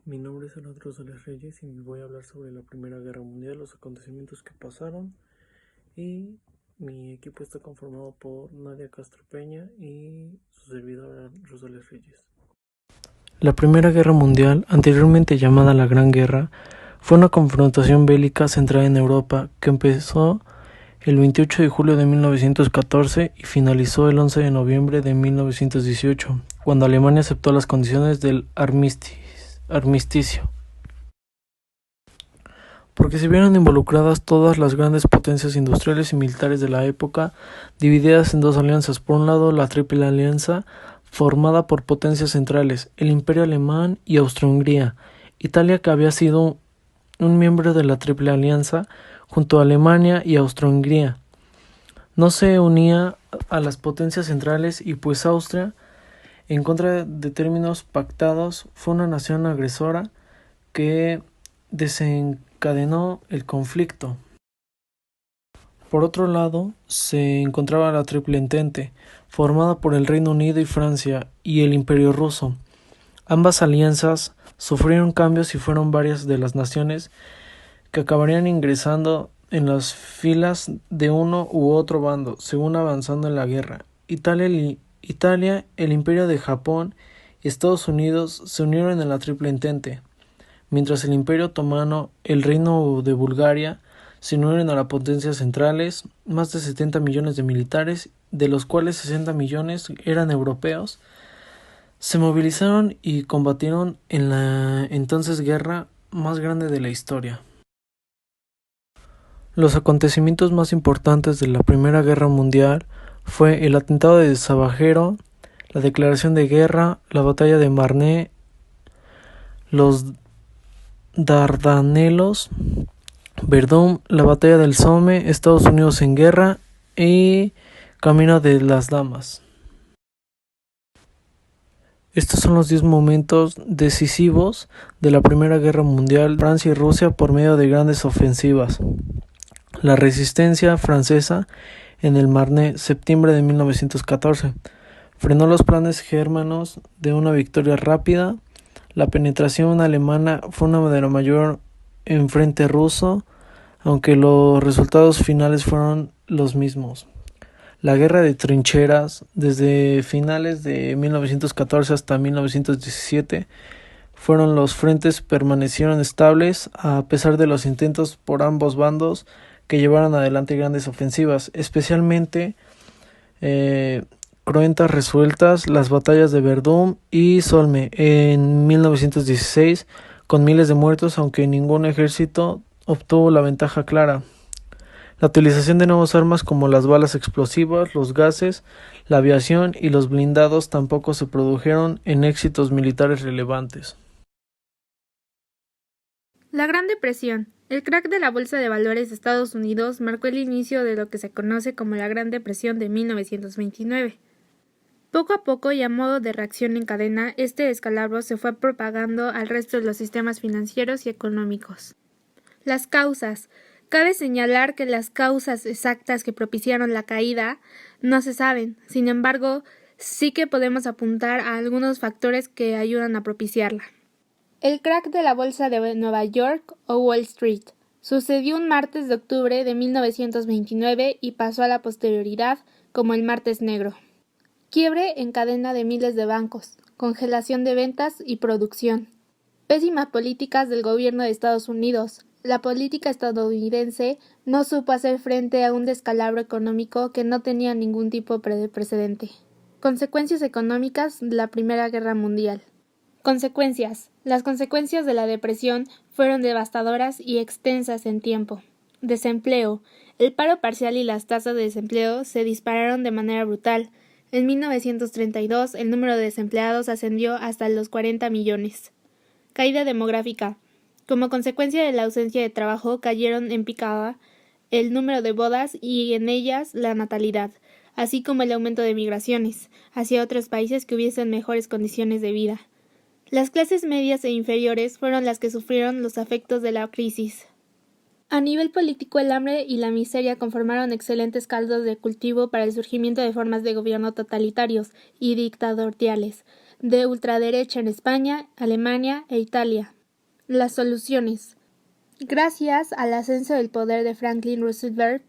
Mi nombre es Alejandro Rosales Reyes y voy a hablar sobre la Primera Guerra Mundial, los acontecimientos que pasaron, y mi equipo está conformado por Nadia Castro Peña y su servidor Rosales Reyes. La Primera Guerra Mundial, anteriormente llamada la Gran Guerra, fue una confrontación bélica centrada en Europa que empezó el 28 de julio de 1914 y finalizó el 11 de noviembre de 1918, cuando Alemania aceptó las condiciones del armisticio. Porque se vieron involucradas todas las grandes potencias industriales y militares de la época, divididas en dos alianzas. Por un lado, la Triple Alianza, formada por potencias centrales, el Imperio Alemán y Austria-Hungría. Italia, que había sido un miembro de la Triple Alianza, junto a Alemania y Austria-Hungría, no se unía a las potencias centrales y pues Austria, en contra de términos pactados, fue una nación agresora que desencadenó el conflicto. Por otro lado, se encontraba la Triple Entente, formada por el Reino Unido y Francia y el Imperio Ruso. Ambas alianzas sufrieron cambios y fueron varias de las naciones que acabarían ingresando en las filas de uno u otro bando, según avanzando en la guerra. Italia, el Imperio de Japón y Estados Unidos se unieron en la Triple Entente, mientras el Imperio Otomano, el Reino de Bulgaria, se unieron a las potencias centrales. Más de 70 millones de militares, de los cuales 60 millones eran europeos, se movilizaron y combatieron en la entonces guerra más grande de la historia. Los acontecimientos más importantes de la Primera Guerra Mundial fue el atentado de Sarajevo, la declaración de guerra, la batalla de Marne, los Dardanelos, Verdún, la batalla del Somme, Estados Unidos en guerra y Camino de las Damas. Estos son los 10 momentos decisivos de la Primera Guerra Mundial. Francia y Rusia por medio de grandes ofensivas. La resistencia francesa en el Marne, septiembre de 1914, frenó los planes germanos de una victoria rápida. La penetración alemana fue una de la mayor en frente ruso, aunque los resultados finales fueron los mismos. La guerra de trincheras, desde finales de 1914 hasta 1917, los frentes permanecieron estables a pesar de los intentos por ambos bandos que llevaron adelante grandes ofensivas, especialmente cruentas resueltas las batallas de Verdún y Somme en 1916, con miles de muertos, aunque ningún ejército obtuvo la ventaja clara. La utilización de nuevas armas como las balas explosivas, los gases, la aviación y los blindados tampoco se produjeron en éxitos militares relevantes. La Gran Depresión. El crack de la Bolsa de Valores de Estados Unidos marcó el inicio de lo que se conoce como la Gran Depresión de 1929. Poco a poco y a modo de reacción en cadena, este descalabro se fue propagando al resto de los sistemas financieros y económicos. Las causas. Cabe señalar que las causas exactas que propiciaron la caída no se saben, sin embargo, sí que podemos apuntar a algunos factores que ayudan a propiciarla. El crack de la Bolsa de Nueva York o Wall Street sucedió un martes de octubre de 1929 y pasó a la posterioridad como el Martes Negro. Quiebre en cadena de miles de bancos, congelación de ventas y producción. Pésimas políticas del gobierno de Estados Unidos. La política estadounidense no supo hacer frente a un descalabro económico que no tenía ningún tipo de precedente. Consecuencias económicas de la Primera Guerra Mundial. Consecuencias. Las consecuencias de la depresión fueron devastadoras y extensas en tiempo. Desempleo. El paro parcial y las tasas de desempleo se dispararon de manera brutal. En 1932 el número de desempleados ascendió hasta los 40 millones. Caída demográfica. Como consecuencia de la ausencia de trabajo cayeron en picada el número de bodas y en ellas la natalidad, así como el aumento de migraciones hacia otros países que hubiesen mejores condiciones de vida. Las clases medias e inferiores fueron las que sufrieron los efectos de la crisis. A nivel político, el hambre y la miseria conformaron excelentes caldos de cultivo para el surgimiento de formas de gobierno totalitarios y dictatoriales, de ultraderecha en España, Alemania e Italia. Las soluciones. Gracias al ascenso del poder de Franklin Roosevelt,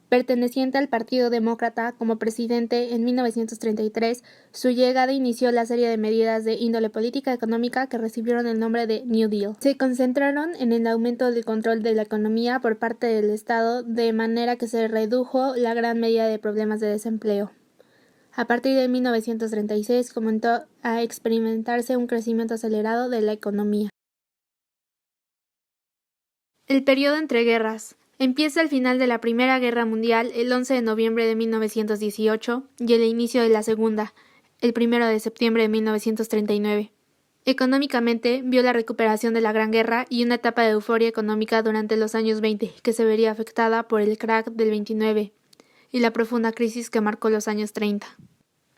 perteneciente al Partido Demócrata como presidente en 1933, su llegada inició la serie de medidas de índole política económica que recibieron el nombre de New Deal. Se concentraron en el aumento del control de la economía por parte del Estado, de manera que se redujo la gran medida de problemas de desempleo. A partir de 1936 comenzó a experimentarse un crecimiento acelerado de la economía. El periodo entre guerras. Empieza el final de la Primera Guerra Mundial el 11 de noviembre de 1918 y el inicio de la Segunda, el 1 de septiembre de 1939. Económicamente, vio la recuperación de la Gran Guerra y una etapa de euforia económica durante los años 20, que se vería afectada por el crack del 29 y la profunda crisis que marcó los años 30.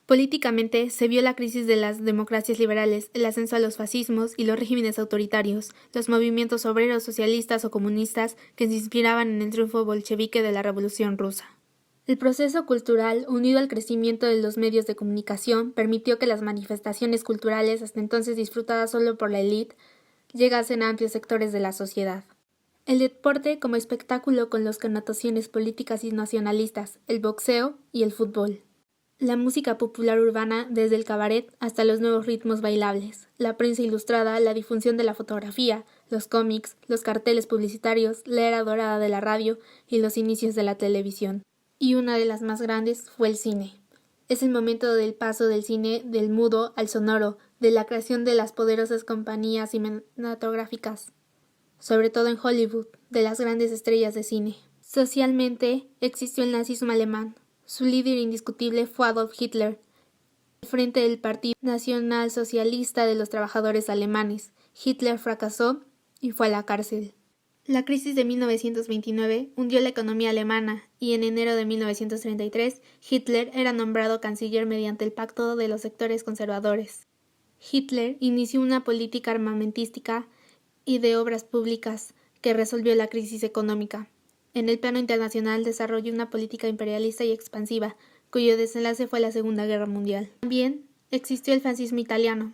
Políticamente, se vio la crisis de las democracias liberales, el ascenso a los fascismos y los regímenes autoritarios, los movimientos obreros socialistas o comunistas que se inspiraban en el triunfo bolchevique de la Revolución Rusa. El proceso cultural, unido al crecimiento de los medios de comunicación, permitió que las manifestaciones culturales, hasta entonces disfrutadas solo por la élite, llegasen a amplios sectores de la sociedad. El deporte como espectáculo con las connotaciones políticas y nacionalistas, el boxeo y el fútbol. La música popular urbana, desde el cabaret hasta los nuevos ritmos bailables, la prensa ilustrada, la difusión de la fotografía, los cómics, los carteles publicitarios, la era dorada de la radio y los inicios de la televisión. Y una de las más grandes fue el cine. Es el momento del paso del cine del mudo al sonoro, de la creación de las poderosas compañías cinematográficas, sobre todo en Hollywood, de las grandes estrellas de cine. Socialmente, existió el nazismo alemán. Su líder indiscutible fue Adolf Hitler, al frente del Partido Nacionalsocialista de los Trabajadores Alemanes. Hitler fracasó y fue a la cárcel. La crisis de 1929 hundió la economía alemana y en enero de 1933 Hitler era nombrado canciller mediante el Pacto de los Sectores Conservadores. Hitler inició una política armamentística y de obras públicas que resolvió la crisis económica. En el plano internacional desarrolló una política imperialista y expansiva, cuyo desenlace fue la Segunda Guerra Mundial. También existió el fascismo italiano.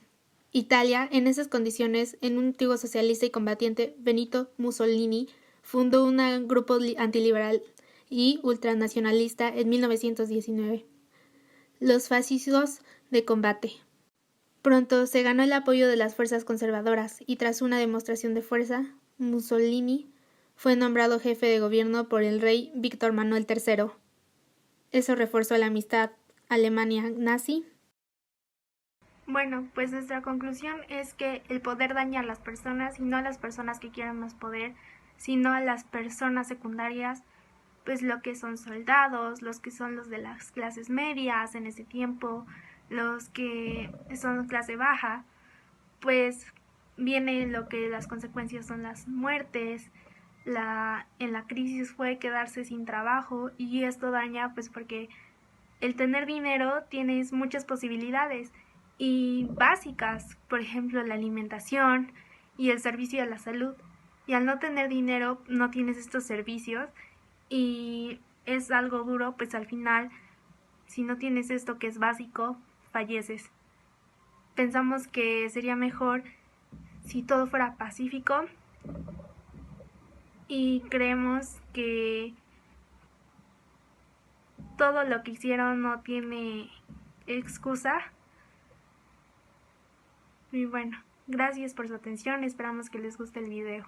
Italia, en esas condiciones, en un antiguo socialista y combatiente, Benito Mussolini, fundó un grupo antiliberal y ultranacionalista en 1919. Los fascismos de combate. Pronto se ganó el apoyo de las fuerzas conservadoras y tras una demostración de fuerza, Mussolini fue nombrado jefe de gobierno por el rey Víctor Manuel III. Eso reforzó la amistad Alemania-nazi. Bueno, pues nuestra conclusión es que el poder daña a las personas y no a las personas que quieren más poder, sino a las personas secundarias, pues lo que son soldados, los que son los de las clases medias en ese tiempo, los que son clase baja, pues viene lo que las consecuencias son las muertes. En la crisis fue quedarse sin trabajo y esto daña pues porque el tener dinero tienes muchas posibilidades y básicas, por ejemplo la alimentación y el servicio a la salud, y al no tener dinero no tienes estos servicios y es algo duro, pues al final si no tienes esto que es básico falleces. Pensamos que sería mejor si todo fuera pacífico y creemos que todo lo que hicieron no tiene excusa. Y bueno, gracias por su atención, esperamos que les guste el video.